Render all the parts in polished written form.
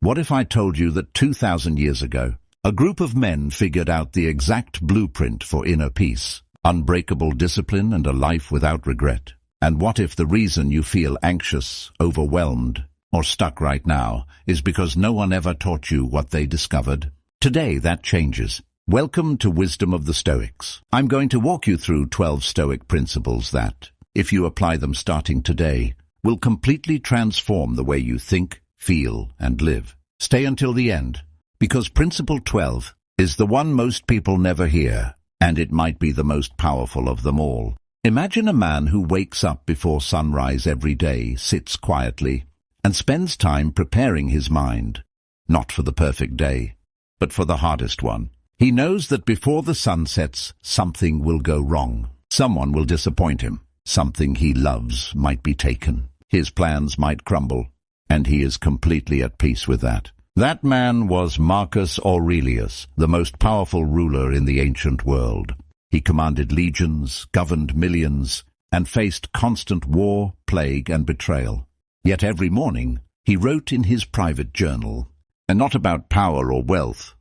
What if I told you that 2,000 years ago, a group of men figured out the exact blueprint for inner peace, unbreakable discipline, and a life without regret? And what if the reason you feel anxious, overwhelmed, or stuck right now is because no one ever taught you what they discovered? Today that changes. Welcome to Wisdom of the Stoics. I'm going to walk you through 12 Stoic principles that, if you apply them starting today, will completely transform the way you think, feel, and live. Stay until the end, because Principle 12 is the one most people never hear, and it might be the most powerful of them all. Imagine a man who wakes up before sunrise every day, sits quietly, and spends time preparing his mind, not for the perfect day, but for the hardest one. He knows that before the sun sets, something will go wrong. Someone will disappoint him. Something he loves might be taken. His plans might crumble, and he is completely at peace with that. That man was Marcus Aurelius, the most powerful ruler in the ancient world. He commanded legions, governed millions, and faced constant war, plague, and betrayal. Yet every morning he wrote in his private journal, and not about power or wealth,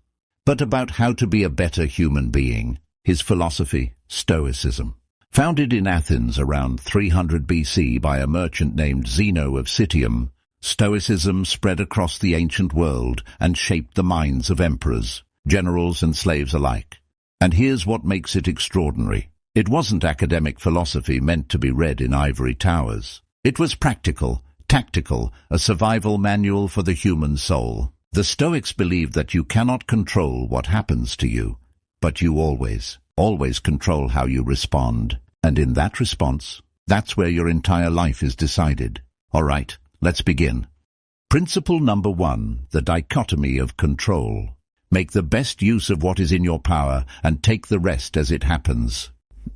but about how to be a better human being. His philosophy, Stoicism. Founded in Athens around 300 BC by a merchant named Zeno of Citium, Stoicism spread across the ancient world and shaped the minds of emperors, generals, and slaves alike. And here's what makes it extraordinary. It wasn't academic philosophy meant to be read in ivory towers. It was practical, tactical, a survival manual for the human soul. The Stoics believed that you cannot control what happens to you, but you always control how you respond. And in that response, that's where your entire life is decided. All right, let's begin. Principle number 1, the dichotomy of control. Make the best use of what is in your power and take the rest as it happens.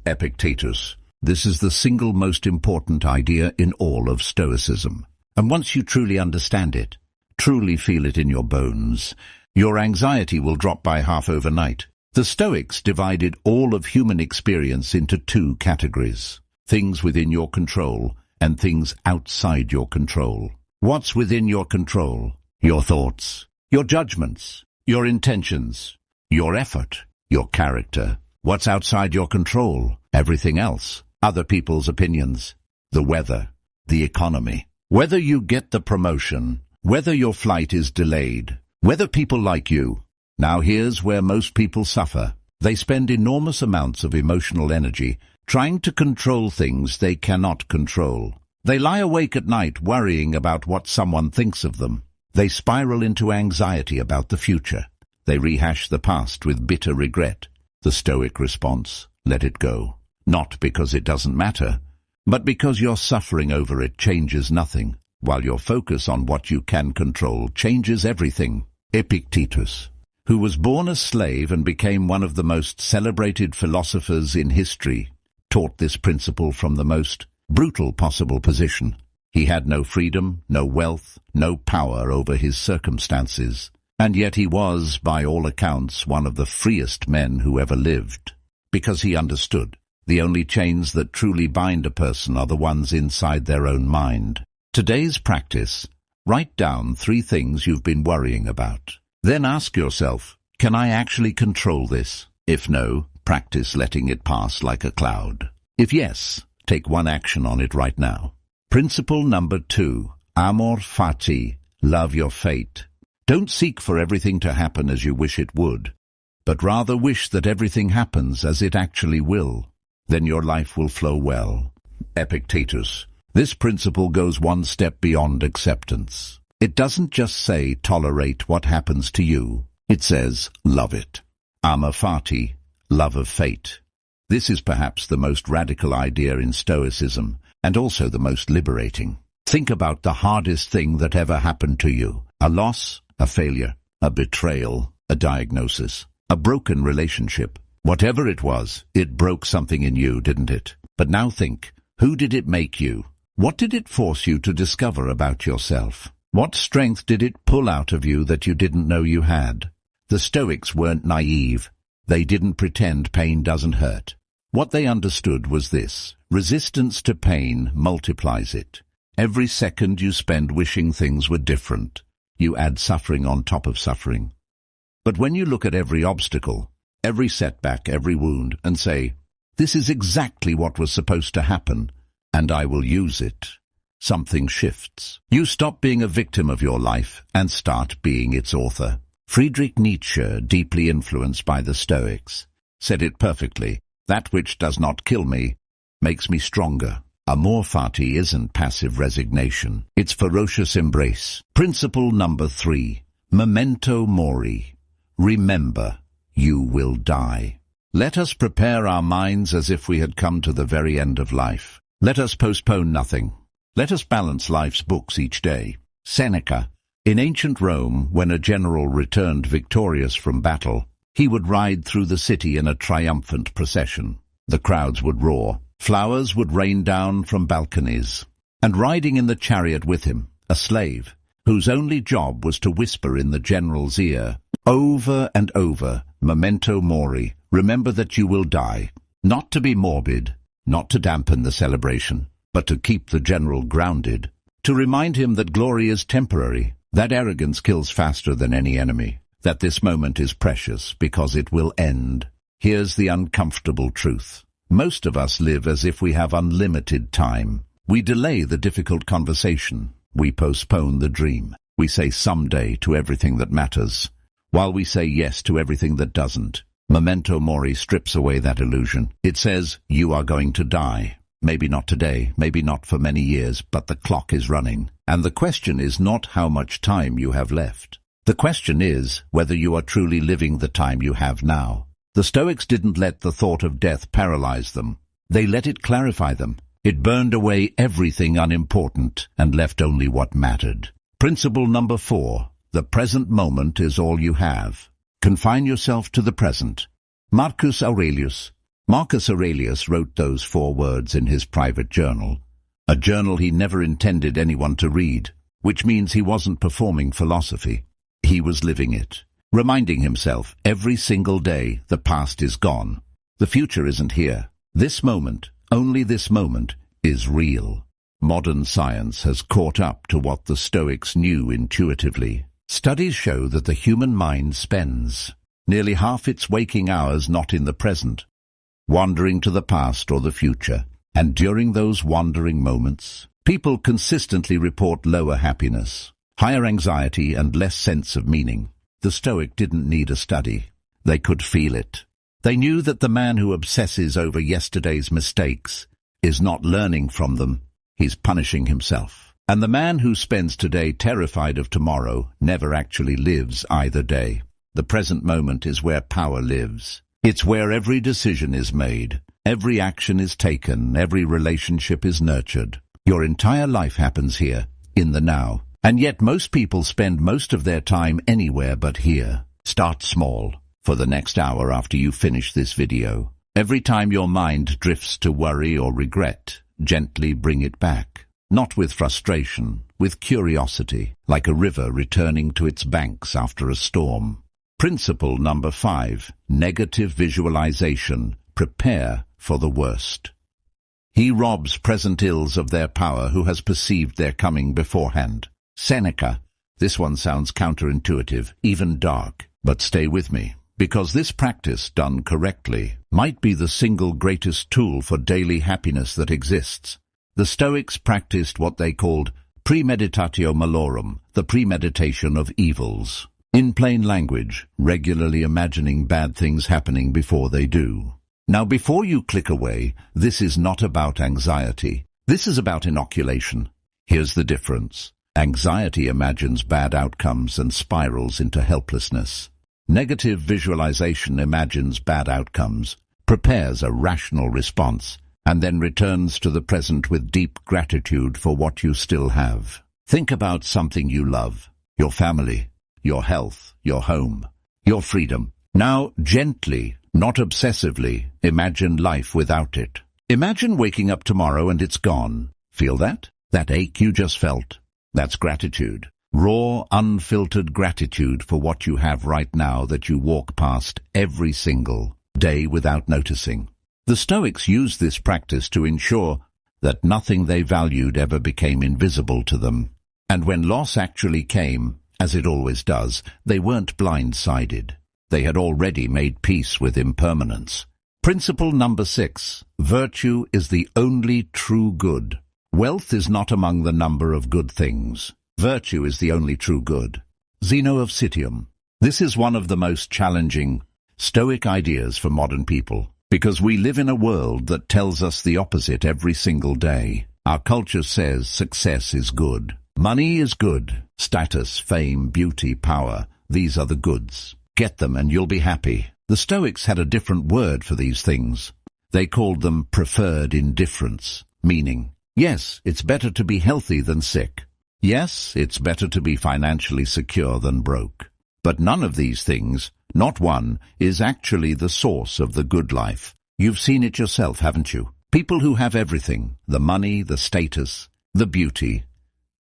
Epictetus. This is the single most important idea in all of Stoicism. And once you truly understand it, truly feel it in your bones, your anxiety will drop by half overnight. The Stoics divided all of human experience into 2 categories: things within your control and things outside your control. What's within your control? Your thoughts, your judgments, your intentions, your effort, your character. What's outside your control? Everything else. Other people's opinions, the weather, the economy. Whether you get the promotion, whether your flight is delayed, whether people like you. Now here's where most people suffer. They spend enormous amounts of emotional energy trying to control things they cannot control. They lie awake at night worrying about what someone thinks of them. They spiral into anxiety about the future. They rehash the past with bitter regret. The Stoic response: let it go. Not because it doesn't matter, but because your suffering over it changes nothing, while your focus on what you can control changes everything. Epictetus, who was born a slave and became one of the most celebrated philosophers in history, taught this principle from the most brutal possible position. He had no freedom, no wealth, no power over his circumstances, and yet he was, by all accounts, one of the freest men who ever lived, because he understood. The only chains that truly bind a person are the ones inside their own mind. Today's practice: write down 3 things you've been worrying about. Then ask yourself, can I actually control this? If no, practice letting it pass like a cloud. If yes, take one action on it right now. Principle number 2, amor fati, love your fate. Don't seek for everything to happen as you wish it would, but rather wish that everything happens as it actually will. Then your life will flow well. Epictetus. This principle goes one step beyond acceptance. It doesn't just say tolerate what happens to you. It says love it. Amor fati, love of fate. This is perhaps the most radical idea in Stoicism, and also the most liberating. Think about the hardest thing that ever happened to you. A loss, a failure, a betrayal, a diagnosis, a broken relationship. Whatever it was, it broke something in you, didn't it? But now think, who did it make you? What did it force you to discover about yourself? What strength did it pull out of you that you didn't know you had? The Stoics weren't naive. They didn't pretend pain doesn't hurt. What they understood was this: resistance to pain multiplies it. Every second you spend wishing things were different, you add suffering on top of suffering. But when you look at every obstacle, every setback, every wound, and say, "This is exactly what was supposed to happen, and I will use it," something shifts. You stop being a victim of your life and start being its author. Friedrich Nietzsche, deeply influenced by the Stoics, said it perfectly: "That which does not kill me makes me stronger." Amor fati isn't passive resignation, it's ferocious embrace. Principle number 3, memento mori. Remember, you will die. Let us prepare our minds as if we had come to the very end of life. Let us postpone nothing. Let us balance life's books each day. Seneca. In ancient Rome, when a general returned victorious from battle, he would ride through the city in a triumphant procession. The crowds would roar. Flowers would rain down from balconies. And riding in the chariot with him, a slave, whose only job was to whisper in the general's ear, over and over, memento mori, remember that you will die. Not to be morbid, not to dampen the celebration, but to keep the general grounded, to remind him that glory is temporary, that arrogance kills faster than any enemy, that this moment is precious because it will end. Here's the uncomfortable truth. Most of us live as if we have unlimited time. We delay the difficult conversation. We postpone the dream. We say someday to everything that matters, while we say yes to everything that doesn't. Memento mori strips away that illusion. It says, you are going to die. Maybe not today, maybe not for many years, but the clock is running. And the question is not how much time you have left. The question is whether you are truly living the time you have now. The Stoics didn't let the thought of death paralyze them. They let it clarify them. It burned away everything unimportant and left only what mattered. Principle number 4. The present moment is all you have. Confine yourself to the present. Marcus Aurelius. Marcus Aurelius wrote those 4 words in his private journal, a journal he never intended anyone to read, which means he wasn't performing philosophy. He was living it, reminding himself every single day the past is gone. The future isn't here. This moment, only this moment, is real. Modern science has caught up to what the Stoics knew intuitively. Studies show that the human mind spends nearly half its waking hours not in the present, wandering to the past or the future. And during those wandering moments, people consistently report lower happiness, higher anxiety, and less sense of meaning. The Stoic didn't need a study. They could feel it. They knew that the man who obsesses over yesterday's mistakes is not learning from them, he's punishing himself. And the man who spends today terrified of tomorrow never actually lives either day. The present moment is where power lives. It's where every decision is made, every action is taken, every relationship is nurtured. Your entire life happens here, in the now. And yet most people spend most of their time anywhere but here. Start small. For the next hour after you finish this video, every time your mind drifts to worry or regret, gently bring it back. Not with frustration, with curiosity, like a river returning to its banks after a storm. Principle number 5, negative visualization. Prepare for the worst. He robs present ills of their power who has perceived their coming beforehand. Seneca. This one sounds counterintuitive, even dark, but stay with me, because this practice, done correctly, might be the single greatest tool for daily happiness that exists. The Stoics practiced what they called premeditatio malorum, the premeditation of evils. In plain language, regularly imagining bad things happening before they do. Now, before you click away, this is not about anxiety. This is about inoculation. Here's the difference. Anxiety imagines bad outcomes and spirals into helplessness. Negative visualization imagines bad outcomes, prepares a rational response, and then returns to the present with deep gratitude for what you still have. Think about something you love, your family, your health, your home, your freedom. Now, gently, not obsessively, imagine life without it. Imagine waking up tomorrow and it's gone. Feel that? That ache you just felt? That's gratitude. Raw, unfiltered gratitude for what you have right now that you walk past every single day without noticing. The Stoics used this practice to ensure that nothing they valued ever became invisible to them. And when loss actually came, as it always does, they weren't blindsided. They had already made peace with impermanence. Principle number 6. Virtue is the only true good. Wealth is not among the number of good things. Virtue is the only true good. Zeno of Citium. This is one of the most challenging Stoic ideas for modern people, because we live in a world that tells us the opposite every single day. Our culture says success is good. Money is good. Status, fame, beauty, power, these are the goods. Get them and you'll be happy. The Stoics had a different word for these things. They called them preferred indifference, meaning, yes, it's better to be healthy than sick. Yes, it's better to be financially secure than broke. But none of these things, not one, is actually the source of the good life. You've seen it yourself, haven't you? People who have everything, the money, the status, the beauty,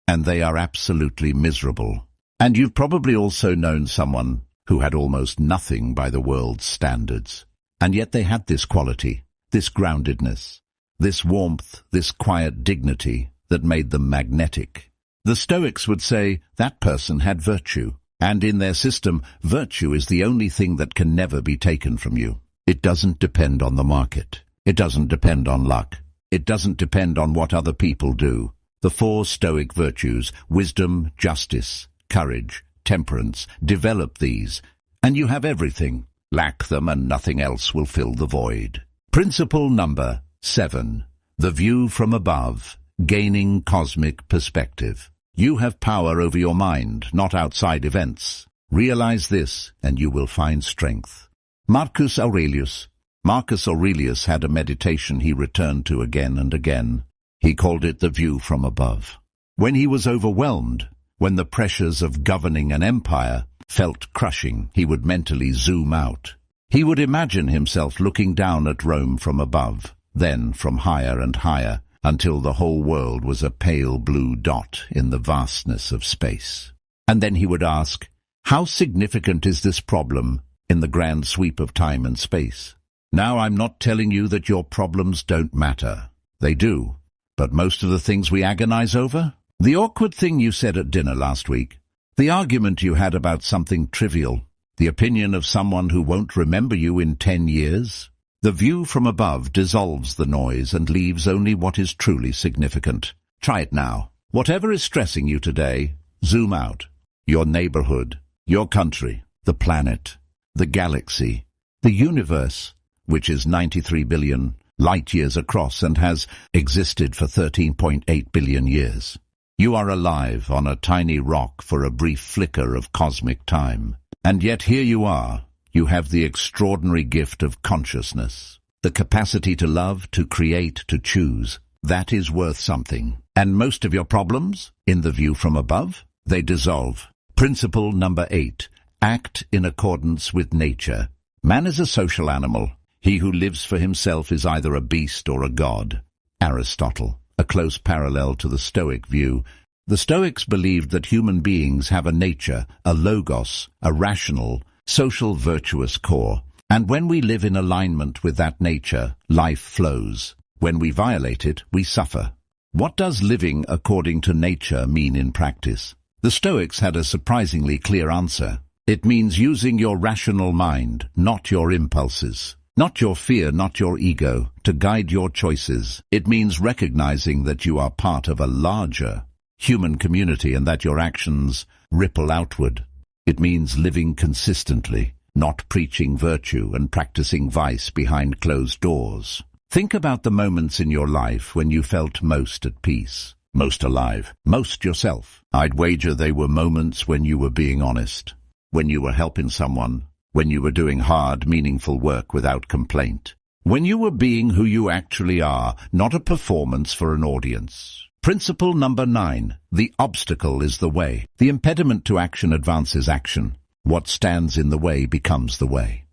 and they are absolutely miserable. And you've probably also known someone who had almost nothing by the world's standards. And yet they had this quality, this groundedness, this warmth, this quiet dignity that made them magnetic. The Stoics would say that person had virtue. And in their system, virtue is the only thing that can never be taken from you. It doesn't depend on the market. It doesn't depend on luck. It doesn't depend on what other people do. The 4 Stoic virtues, wisdom, justice, courage, temperance, develop these, and you have everything. Lack them and nothing else will fill the void. Principle number 7. The view from above, gaining cosmic perspective. You have power over your mind, not outside events. Realize this, and you will find strength. Marcus Aurelius. Marcus Aurelius had a meditation he returned to again and again. He called it the view from above. When he was overwhelmed, when the pressures of governing an empire felt crushing, he would mentally zoom out. He would imagine himself looking down at Rome from above, then from higher and higher, until the whole world was a pale blue dot in the vastness of space. And then he would ask, how significant is this problem in the grand sweep of time and space? Now, I'm not telling you that your problems don't matter. They do. But most of the things we agonize over? The awkward thing you said at dinner last week, the argument you had about something trivial, the opinion of someone who won't remember you in 10 years? The view from above dissolves the noise and leaves only what is truly significant. Try it now. Whatever is stressing you today, zoom out. Your neighborhood, your country, the planet, the galaxy, the universe, which is 93 billion light-years across and has existed for 13.8 billion years. You are alive on a tiny rock for a brief flicker of cosmic time. And yet here you are. You have the extraordinary gift of consciousness, the capacity to love, to create, to choose. That is worth something. And most of your problems, in the view from above, they dissolve. Principle number 8. Act in accordance with nature. Man is a social animal. He who lives for himself is either a beast or a god. Aristotle, a close parallel to the Stoic view. The Stoics believed that human beings have a nature, a logos, a rational, social virtuous core, and when we live in alignment with that nature, life flows. When we violate it, we suffer. What does living according to nature mean in practice? The Stoics had a surprisingly clear answer. It means using your rational mind, not your impulses, not your fear, not your ego, to guide your choices. It means recognizing that you are part of a larger human community and that your actions ripple outward. It means living consistently, not preaching virtue and practicing vice behind closed doors. Think about the moments in your life when you felt most at peace, most alive, most yourself. I'd wager they were moments when you were being honest, when you were helping someone, when you were doing hard, meaningful work without complaint, when you were being who you actually are, not a performance for an audience. Principle number 9. The obstacle is the way. The impediment to action advances action. What stands in the way becomes the way.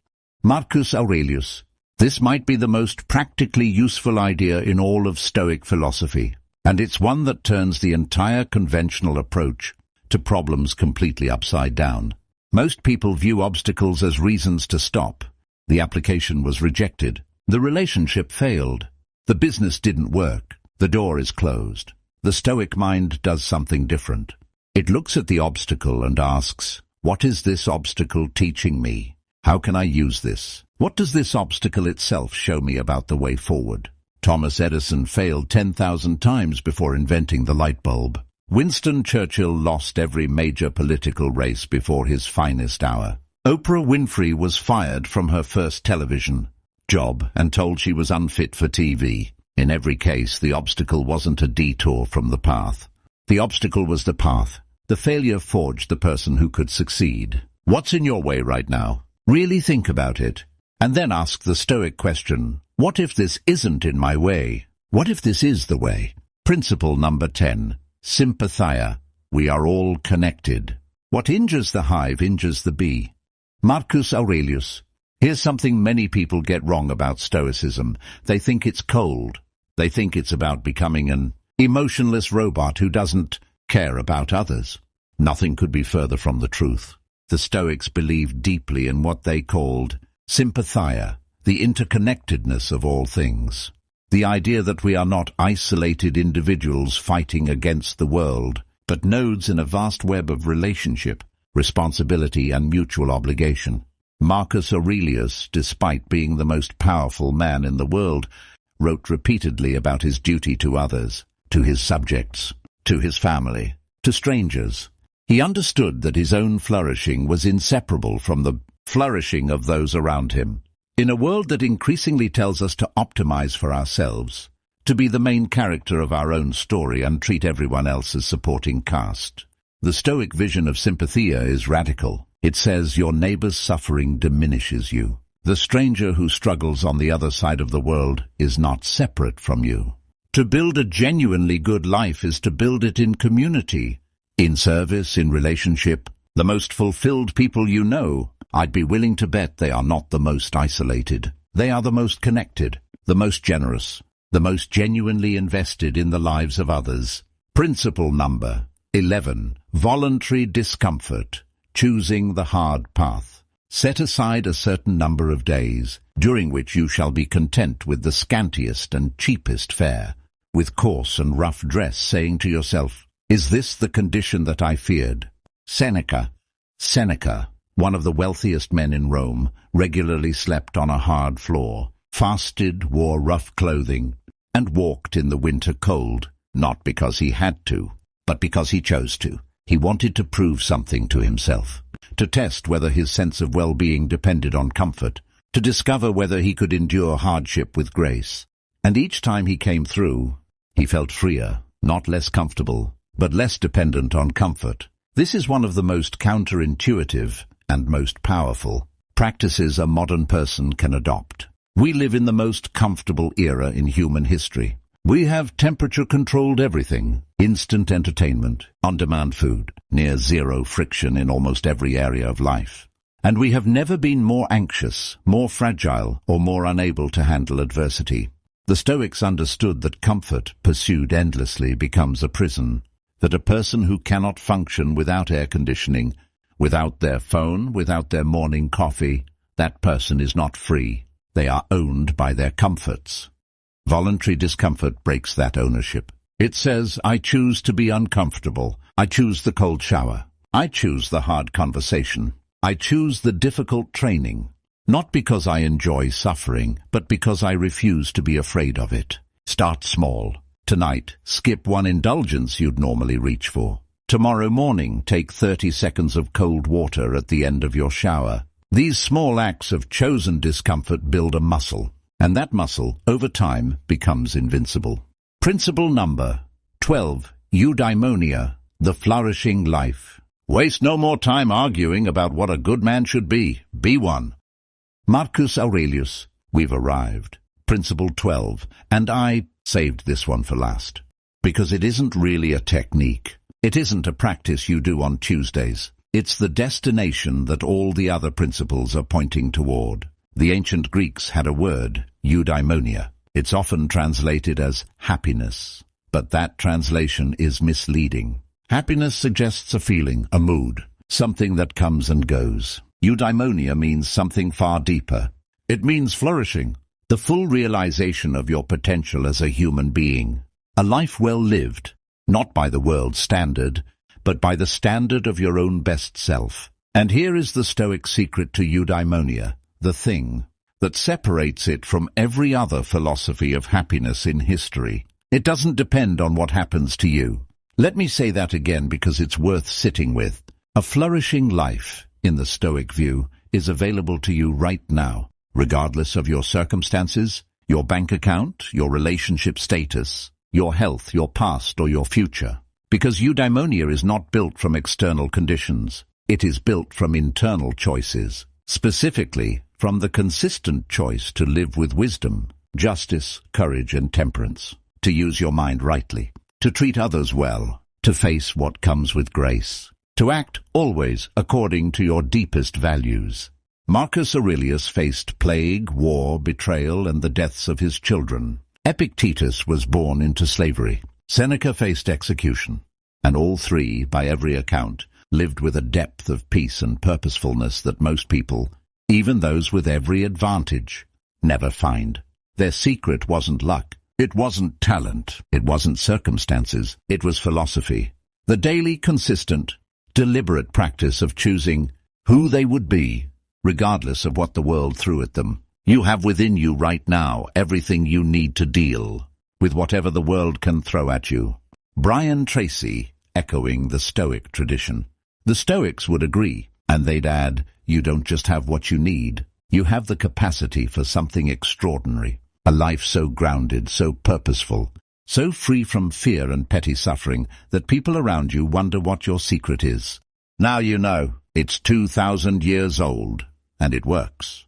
Marcus Aurelius. This might be the most practically useful idea in all of Stoic philosophy, and it's one that turns the entire conventional approach to problems completely upside down. Most people view obstacles as reasons to stop. The application was rejected. The relationship failed. The business didn't work. The door is closed. The Stoic mind does something different. It looks at the obstacle and asks, what is this obstacle teaching me? How can I use this? What does this obstacle itself show me about the way forward? Thomas Edison failed 10,000 times before inventing the light bulb. Winston Churchill lost every major political race before his finest hour. Oprah Winfrey was fired from her first television job and told she was unfit for TV. In every case, the obstacle wasn't a detour from the path. The obstacle was the path. The failure forged the person who could succeed. What's in your way right now? Really think about it. And then ask the Stoic question, what if this isn't in my way? What if this is the way? Principle number 10. Sympathia. We are all connected. What injures the hive injures the bee. Marcus Aurelius. Here's something many people get wrong about Stoicism. They think it's cold. They think it's about becoming an emotionless robot who doesn't care about others. Nothing could be further from the truth. The Stoics believed deeply in what they called sympathia, the interconnectedness of all things. The idea that we are not isolated individuals fighting against the world, but nodes in a vast web of relationship, responsibility and mutual obligation. Marcus Aurelius, despite being the most powerful man in the world, wrote repeatedly about his duty to others, to his subjects, to his family, to strangers. He understood that his own flourishing was inseparable from the flourishing of those around him. In a world that increasingly tells us to optimize for ourselves, to be the main character of our own story and treat everyone else as supporting cast, the Stoic vision of sympathia is radical. It says your neighbor's suffering diminishes you. The stranger who struggles on the other side of the world is not separate from you. To build a genuinely good life is to build it in community, in service, in relationship. The most fulfilled people you know, I'd be willing to bet they are not the most isolated. They are the most connected, the most generous, the most genuinely invested in the lives of others. Principle number 11. Voluntary discomfort. Choosing the hard path. Set aside a certain number of days, during which you shall be content with the scantiest and cheapest fare, with coarse and rough dress, saying to yourself, is this the condition that I feared? Seneca. Seneca, one of the wealthiest men in Rome, regularly slept on a hard floor, fasted, wore rough clothing, and walked in the winter cold, not because he had to, but because he chose to. He wanted to prove something to himself, to test whether his sense of well-being depended on comfort, to discover whether he could endure hardship with grace. And each time he came through, he felt freer, not less comfortable, but less dependent on comfort. This is one of the most counterintuitive and most powerful practices a modern person can adopt. We live in the most comfortable era in human history. We have temperature-controlled everything, instant entertainment, on-demand food, near zero friction in almost every area of life. And we have never been more anxious, more fragile, or more unable to handle adversity. The Stoics understood that comfort, pursued endlessly, becomes a prison, that a person who cannot function without air conditioning, without their phone, without their morning coffee, that person is not free. They are owned by their comforts. Voluntary discomfort breaks that ownership. It says, I choose to be uncomfortable. I choose the cold shower. I choose the hard conversation. I choose the difficult training. Not because I enjoy suffering, but because I refuse to be afraid of it. Start small. Tonight, skip one indulgence you'd normally reach for. Tomorrow morning, take 30 seconds of cold water at the end of your shower. These small acts of chosen discomfort build a muscle. And that muscle, over time, becomes invincible. Principle number 12. Eudaimonia, the flourishing life. Waste no more time arguing about what a good man should be. Be one. Marcus Aurelius. We've arrived. Principle 12. And I saved this one for last. Because it isn't really a technique. It isn't a practice you do on Tuesdays. It's the destination that all the other principles are pointing toward. The ancient Greeks had a word, eudaimonia. It's often translated as happiness, but that translation is misleading. Happiness suggests a feeling, a mood, something that comes and goes. Eudaimonia means something far deeper. It means flourishing, the full realization of your potential as a human being. A life well lived, not by the world's standard, but by the standard of your own best self. And here is the Stoic secret to eudaimonia, the thing that separates it from every other philosophy of happiness in history. It doesn't depend on what happens to you. Let me say that again because it's worth sitting with. A flourishing life, in the Stoic view, is available to you right now, regardless of your circumstances, your bank account, your relationship status, your health, your past, or your future. Because eudaimonia is not built from external conditions. It is built from internal choices, specifically from the consistent choice to live with wisdom, justice, courage, and temperance, to use your mind rightly, to treat others well, to face what comes with grace, to act always according to your deepest values. Marcus Aurelius faced plague, war, betrayal, and the deaths of his children. Epictetus was born into slavery. Seneca faced execution. And all three, by every account, lived with a depth of peace and purposefulness that most people, even those with every advantage, never find. Their secret wasn't luck. It wasn't talent. It wasn't circumstances. It was philosophy. The daily, consistent, deliberate practice of choosing who they would be, regardless of what the world threw at them. You have within you right now everything you need to deal with whatever the world can throw at you. Brian Tracy, echoing the Stoic tradition. The Stoics would agree, and they'd add, you don't just have what you need, you have the capacity for something extraordinary. A life so grounded, so purposeful, so free from fear and petty suffering that people around you wonder what your secret is. Now you know, it's 2,000 years old, and it works.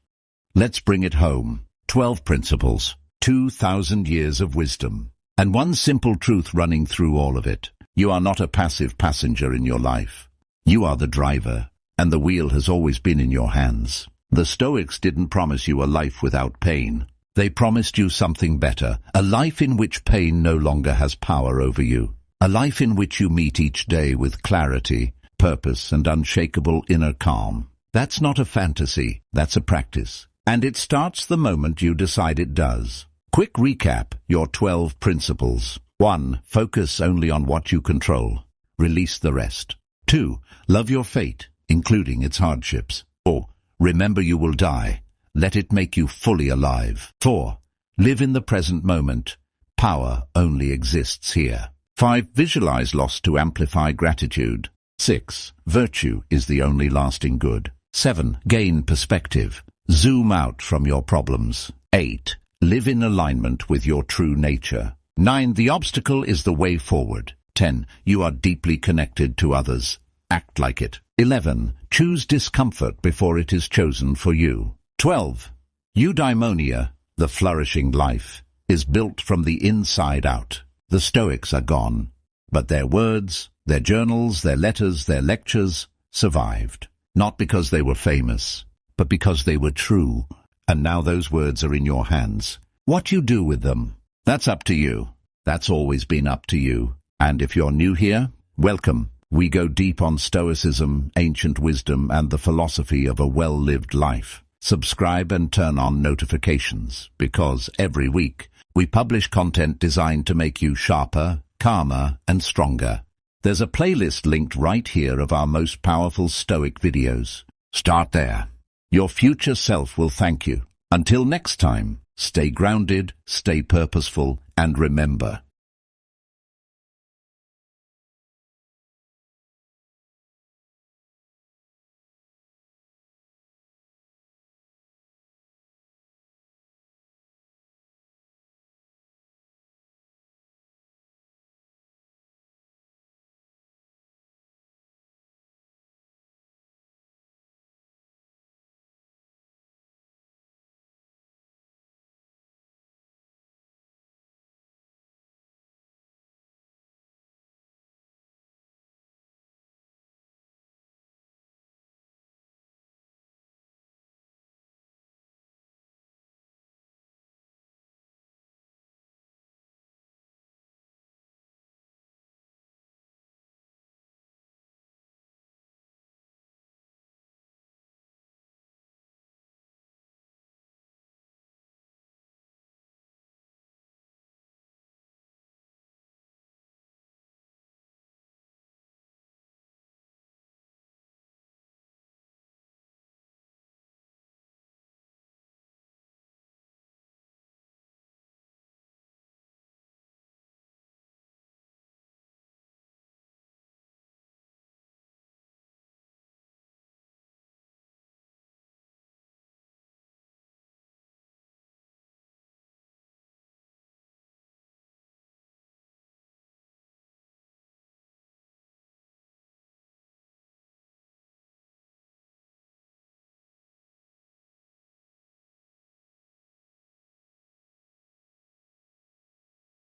Let's bring it home. 12 principles, 2,000 years of wisdom, and one simple truth running through all of it. You are not a passive passenger in your life. You are the driver, and the wheel has always been in your hands. The Stoics didn't promise you a life without pain. They promised you something better, a life in which pain no longer has power over you, a life in which you meet each day with clarity, purpose, and unshakable inner calm. That's not a fantasy, that's a practice, and it starts the moment you decide it does. Quick recap, your 12 principles. 1. Focus only on what you control. Release the rest. 2. Love your fate, including its hardships. 4. Remember you will die. Let it make you fully alive. 4. Live in the present moment. Power only exists here. 5. Visualize loss to amplify gratitude. 6. Virtue is the only lasting good. 7. Gain perspective. Zoom out from your problems. 8. Live in alignment with your true nature. 9. The obstacle is the way forward. 10. You are deeply connected to others. Act like it. 11. Choose discomfort before it is chosen for you. 12. Eudaimonia, the flourishing life, is built from the inside out. The Stoics are gone, but their words, their journals, their letters, their lectures survived. Not because they were famous, but because they were true. And now those words are in your hands. What you do with them, that's up to you. That's always been up to you. And if you're new here, welcome. We go deep on Stoicism, ancient wisdom, and the philosophy of a well-lived life. Subscribe and turn on notifications, because every week we publish content designed to make you sharper, calmer, and stronger. There's a playlist linked right here of our most powerful Stoic videos. Start there. Your future self will thank you. Until next time, stay grounded, stay purposeful, and remember,